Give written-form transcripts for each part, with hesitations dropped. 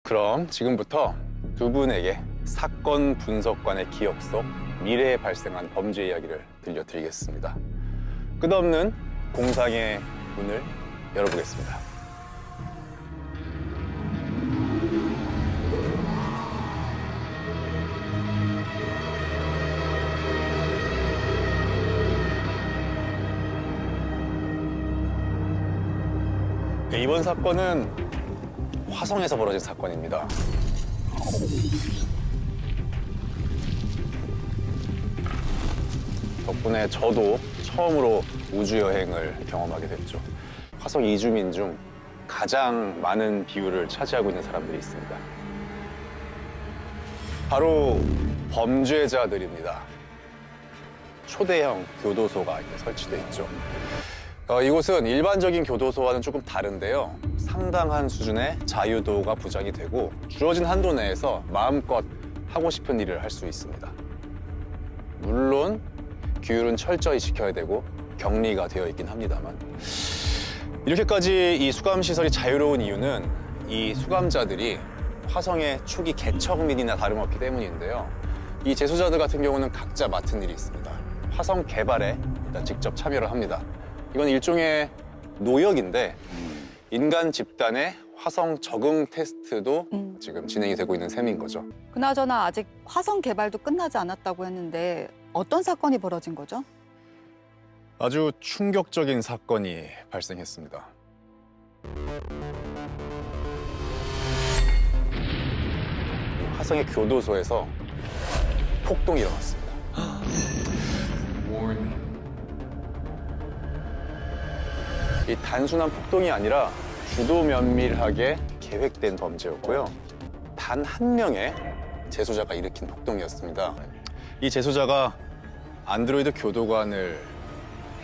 그럼 지금부터 두 분에게 사건 분석관의 기억 속 미래에 발생한 범죄 이야기를 들려드리겠습니다. 끝없는 공상의 문을 열어보겠습니다. 네, 이번 사건은 화성에서 벌어진 사건입니다. 덕분에 저도 처음으로 우주여행을 경험하게 됐죠. 화성 이주민 중 가장 많은 비율을 차지하고 있는 사람들이 있습니다. 바로 범죄자들입니다. 초대형 교도소가 설치돼 있죠. 이곳은 일반적인 교도소와는 조금 다른데요. 상당한 수준의 자유도가 보장이 되고 주어진 한도 내에서 마음껏 하고 싶은 일을 할 수 있습니다. 물론 규율은 철저히 지켜야 되고 격리가 되어 있긴 합니다만, 이렇게까지 이 수감시설이 자유로운 이유는 이 수감자들이 화성의 초기 개척민이나 다름없기 때문인데요. 이 재소자들 같은 경우는 각자 맡은 일이 있습니다. 화성 개발에 일단 직접 참여를 합니다. 이건 일종의 노역인데 인간 집단의 화성 적응 테스트도 지금 진행이 되고 있는 셈인 거죠. 그나저나 아직 화성 개발도 끝나지 않았다고 했는데 어떤 사건이 벌어진 거죠? 아주 충격적인 사건이 발생했습니다. 화성의 교도소에서 폭동이 일어났습니다. 이 단순한 폭동이 아니라 주도 면밀하게 계획된 범죄였고요. 단 한 명의 재소자가 일으킨 폭동이었습니다. 이 재소자가 안드로이드 교도관을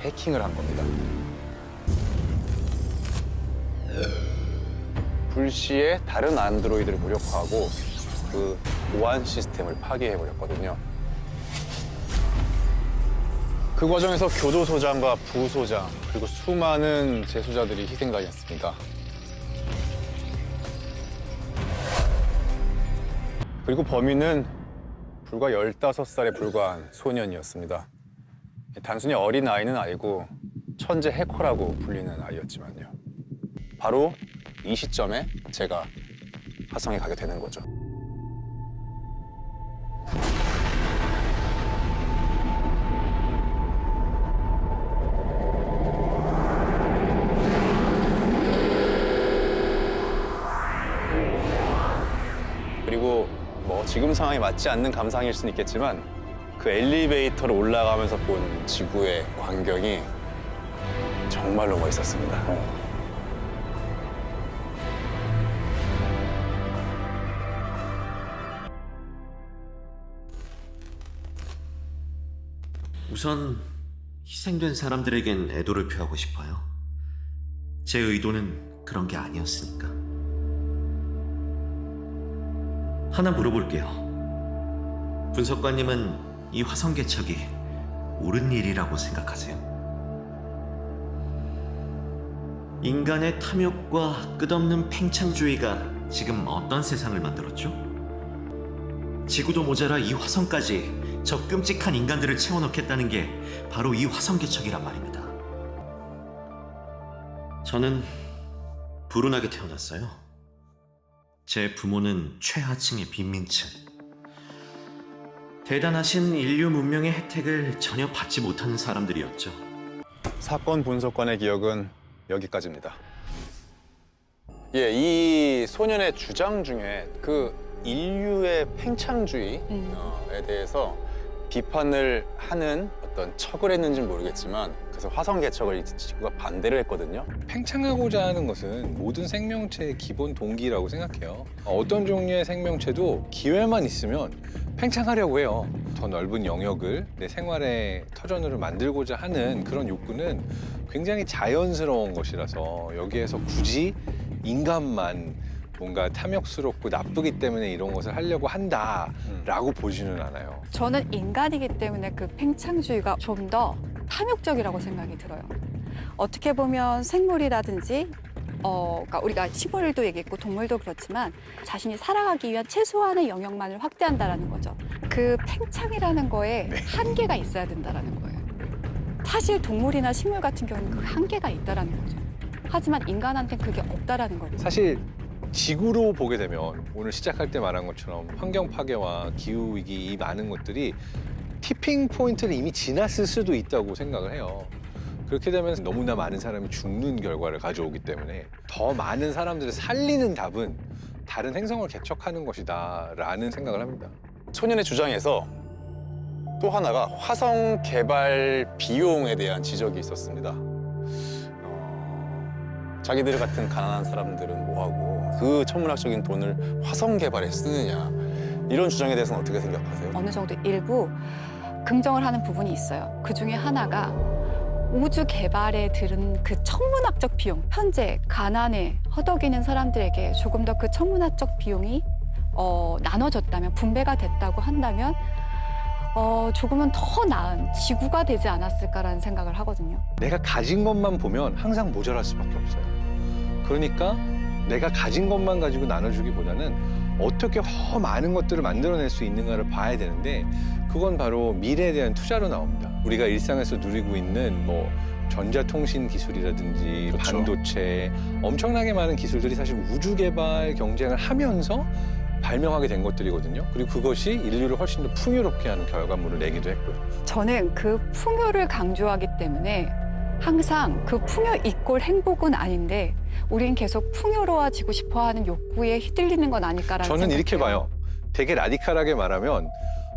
해킹을 한 겁니다. 불시에 다른 안드로이드를 무력화하고 그 보안 시스템을 파괴해버렸거든요. 그 과정에서 교도소장과 부소장, 그리고 수많은 재소자들이 희생당했습니다. 그리고 범인은 불과 15살에 불과한 소년이었습니다. 단순히 어린 아이는 아니고 천재 해커라고 불리는 아이였지만요. 바로 이 시점에 제가 화성에 가게 되는 거죠. 그리고 지금 상황에 맞지 않는 감상일 수는 있겠지만 그 엘리베이터를 올라가면서 본 지구의 광경이 정말로 멋있었습니다. 우선 희생된 사람들에겐 애도를 표하고 싶어요. 제 의도는 그런 게 아니었으니까. 하나 물어볼게요. 분석관님은 이 화성 개척이 옳은 일이라고 생각하세요? 인간의 탐욕과 끝없는 팽창주의가 지금 어떤 세상을 만들었죠? 지구도 모자라 이 화성까지 저 끔찍한 인간들을 채워넣겠다는 게 바로 이 화성 개척이란 말입니다. 저는 불운하게 태어났어요. 제 부모는 최하층의 빈민층. 대단하신 인류 문명의 혜택을 전혀 받지 못하는 사람들이었죠. 사건 분석관의 기억은 여기까지입니다. 이 소년의 주장 중에 그 인류의 팽창주의에 대해서 비판을 하는 어떤 척을 했는지는 모르겠지만, 그래서 화성 개척을 이 친구가 반대를 했거든요. 팽창하고자 하는 것은 모든 생명체의 기본 동기라고 생각해요. 어떤 종류의 생명체도 기회만 있으면 팽창하려고 해요. 더 넓은 영역을 내 생활의 터전으로 만들고자 하는 그런 욕구는 굉장히 자연스러운 것이라서 여기에서 굳이 인간만 뭔가 탐욕스럽고 나쁘기 때문에 이런 것을 하려고 한다라고 보지는 않아요. 저는 인간이기 때문에 그 팽창주의가 좀 더 탐욕적이라고 생각이 들어요. 어떻게 보면 생물이라든지 그러니까 우리가 식물도 얘기했고 동물도 그렇지만 자신이 살아가기 위한 최소한의 영역만을 확대한다라는 거죠. 그 팽창이라는 거에 한계가 있어야 된다라는 거예요. 사실 동물이나 식물 같은 경우는 그 한계가 있다라는 거죠. 하지만 인간한테는 그게 없다라는 거죠. 사실 지구로 보게 되면 오늘 시작할 때 말한 것처럼 환경 파괴와 기후 위기 이 많은 것들이 티핑 포인트를 이미 지났을 수도 있다고 생각을 해요. 그렇게 되면 너무나 많은 사람이 죽는 결과를 가져오기 때문에 더 많은 사람들을 살리는 답은 다른 행성을 개척하는 것이다라는 생각을 합니다. 소년의 주장에서 또 하나가 화성 개발 비용에 대한 지적이 있었습니다. 자기들 같은 가난한 사람들은 뭐하고 그 천문학적인 돈을 화성 개발에 쓰느냐, 이런 주장에 대해서는 어떻게 생각하세요? 어느 정도 일부 긍정을 하는 부분이 있어요. 그 중에 하나가 우주 개발에 들은 그 천문학적 비용, 현재 가난에 허덕이는 사람들에게 조금 더 그 천문학적 비용이 나눠졌다면, 분배가 됐다고 한다면 조금은 더 나은 지구가 되지 않았을까라는 생각을 하거든요. 내가 가진 것만 보면 항상 모자랄 수밖에 없어요. 그러니까 내가 가진 것만 가지고 나눠주기보다는 어떻게 더 많은 것들을 만들어낼 수 있는가를 봐야 되는데, 그건 바로 미래에 대한 투자로 나옵니다. 우리가 일상에서 누리고 있는 뭐 전자통신 기술이라든지 그렇죠. 반도체, 엄청나게 많은 기술들이 사실 우주 개발 경쟁을 하면서 발명하게 된 것들이거든요. 그리고 그것이 인류를 훨씬 더 풍요롭게 하는 결과물을 내기도 했고요. 저는 그 풍요를 강조하기 때문에 항상 그 풍요 이꼴 행복은 아닌데 우린 계속 풍요로워지고 싶어하는 욕구에 휘둘리는 건 아닐까라는 저는 생각해요. 이렇게 봐요. 되게 라디칼하게 말하면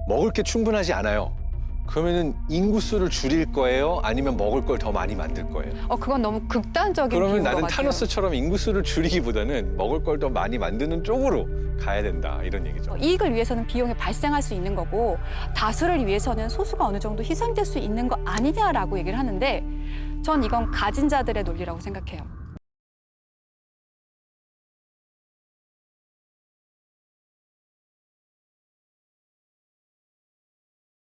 먹을 게 충분하지 않아요. 그러면은 인구수를 줄일 거예요? 아니면 먹을 걸 더 많이 만들 거예요? 그건 너무 극단적인 그러면 비유인 것 나는 같아요. 타노스처럼 인구수를 줄이기보다는 먹을 걸 더 많이 만드는 쪽으로 가야 된다, 이런 얘기죠. 이익을 위해서는 비용이 발생할 수 있는 거고 다수를 위해서는 소수가 어느 정도 희생될 수 있는 거 아니냐라고 얘기를 하는데 전 이건 가진 자들의 논리라고 생각해요.